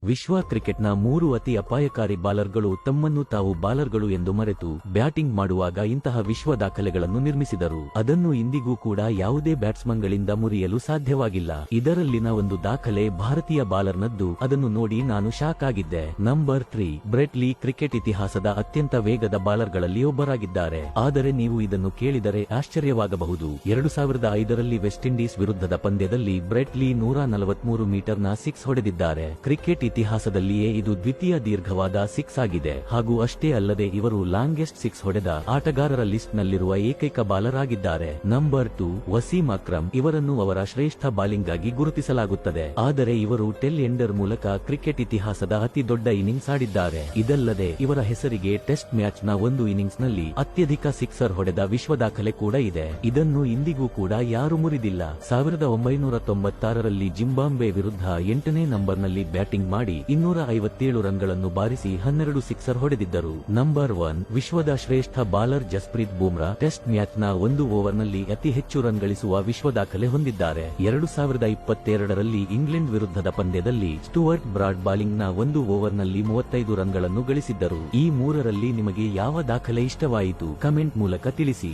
ವಿಶ್ವ ಕ್ರಿಕೆಟ್ನ 3 ಅತಿ ಅಪಾಯಕಾರಿ ಬಾಲರ್ಗಳು ತಮ್ಮನ್ನು ತಾವು ಬಾಲರ್ಗಳು ಎಂದು ಮರೆತು ಬ್ಯಾಟಿಂಗ್ ಮಾಡುವಾಗ ಇಂತಹ ವಿಶ್ವ ದಾಖಲೆಗಳನ್ನು ನಿರ್ಮಿಸಿದರು. ಅದನ್ನು ಇಂದಿಗೂ ಕೂಡ ಯಾವುದೇ ಬ್ಯಾಟ್ಸ್ಮನ್ಗಳಿಂದ ಮುರಿಯಲು ಸಾಧ್ಯವಾಗಿಲ್ಲ. ಇದರಲ್ಲಿನ ಒಂದು ದಾಖಲೆ ಭಾರತೀಯ ಬಾಲರ್ನದ್ದು. ಅದನ್ನು ನೋಡಿ ನಾನು ಶಾಕ್ ಆಗಿದ್ದೆ. ನಂಬರ್ 3 ಬ್ರೆಟ್ ಲೀ ಕ್ರಿಕೆಟ್ ಇತಿಹಾಸದ ಅತ್ಯಂತ ವೇಗದ ಬಾಲರ್ಗಳಲ್ಲಿ ಒಬ್ಬರಾಗಿದ್ದಾರೆ. ಆದರೆ ನೀವು ಇದನ್ನು ಕೇಳಿದರೆ ಆಶ್ಚರ್ಯವಾಗಬಹುದು. 2005ರಲ್ಲಿ ವೆಸ್ಟ್ ಇಂಡೀಸ್ ವಿರುದ್ಧದ ಪಂದ್ಯದಲ್ಲಿ ಬ್ರೆಟ್ ಲೀ 143 ಮೀಟರ್ನ 6 ಹೊಡೆದಿದ್ದಾರೆ. ಕ್ರಿಕೆಟ್ ಇತಿಹಾಸದಲ್ಲಿಯೇ ಇದು ದ್ವಿತೀಯ ದೀರ್ಘವಾದ 6 ಆಗಿದೆ. ಹಾಗೂ ಅಷ್ಟೇ ಅಲ್ಲದೆ ಇವರು ಲಾಂಗೆಸ್ಟ್ 6 ಹೊಡೆದ ಆಟಗಾರರ ಲಿಸ್ಟ್ ನಲ್ಲಿರುವ ಏಕೈಕ ಬಾಲರ್ ಆಗಿದ್ದಾರೆ. ನಂಬರ್ 2 ವಸೀಂ ಅಕ್ರಮ್. ಇವರನ್ನು ಅವರ ಶ್ರೇಷ್ಠ ಬಾಲಿಂಗ್ ಆಗಿ ಗುರುತಿಸಲಾಗುತ್ತದೆ. ಆದರೆ ಇವರು ಟೆಲ್ ಎಂಡರ್ ಮೂಲಕ ಕ್ರಿಕೆಟ್ ಇತಿಹಾಸದ ಅತಿ ದೊಡ್ಡ ಇನ್ನಿಂಗ್ಸ್ ಆಡಿದ್ದಾರೆ. ಇದಲ್ಲದೆ ಇವರ ಹೆಸರಿಗೆ ಟೆಸ್ಟ್ ಮ್ಯಾಚ್ ನ ಒಂದು ಇನ್ನಿಂಗ್ಸ್ ನಲ್ಲಿ ಅತ್ಯಧಿಕ ಸಿಕ್ಸರ್ ಹೊಡೆದ ವಿಶ್ವ ದಾಖಲೆ ಕೂಡ ಇದೆ. ಇದನ್ನು ಇಂದಿಗೂ ಕೂಡ ಯಾರು ಮುರಿದಿಲ್ಲ. 1996ರಲ್ಲಿ ಜಿಂಬಾಬ್ವೆ ವಿರುದ್ಧ 8ನೇ ನಂಬರ್ನಲ್ಲಿ ಬ್ಯಾಟಿಂಗ್ ಮಾಡಿ 257 ರನ್ಗಳನ್ನು ಬಾರಿಸಿ 12 ಸಿಕ್ಸರ್ ಹೊಡೆದಿದ್ದರು. ನಂಬರ್ 1 ವಿಶ್ವದ ಶ್ರೇಷ್ಠ bowler Jasprit Bumrah. Test match ನ ಒಂದು ಓವರ್ನಲ್ಲಿ ಅತಿ ಹೆಚ್ಚು ರನ್ ಗಳಿಸುವ ವಿಶ್ವ ದಾಖಲೆ ಹೊಂದಿದ್ದಾರೆ. 2022ರಲ್ಲಿ ಇಂಗ್ಲೆಂಡ್ ವಿರುದ್ಧದ ಪಂದ್ಯದಲ್ಲಿ ಸ್ಟುವರ್ಟ್ ಬ್ರಾಡ್ ಬಾಲಿಂಗ್ ನ ಒಂದು ಓವರ್ನಲ್ಲಿ 35 ರನ್ಗಳನ್ನು ಗಳಿಸಿದ್ದರು. ಈ ಮೂರರಲ್ಲಿ ನಿಮಗೆ ಯಾವ ದಾಖಲೆ ಇಷ್ಟವಾಯಿತು? ಕಮೆಂಟ್ ಮೂಲಕ ತಿಳಿಸಿ.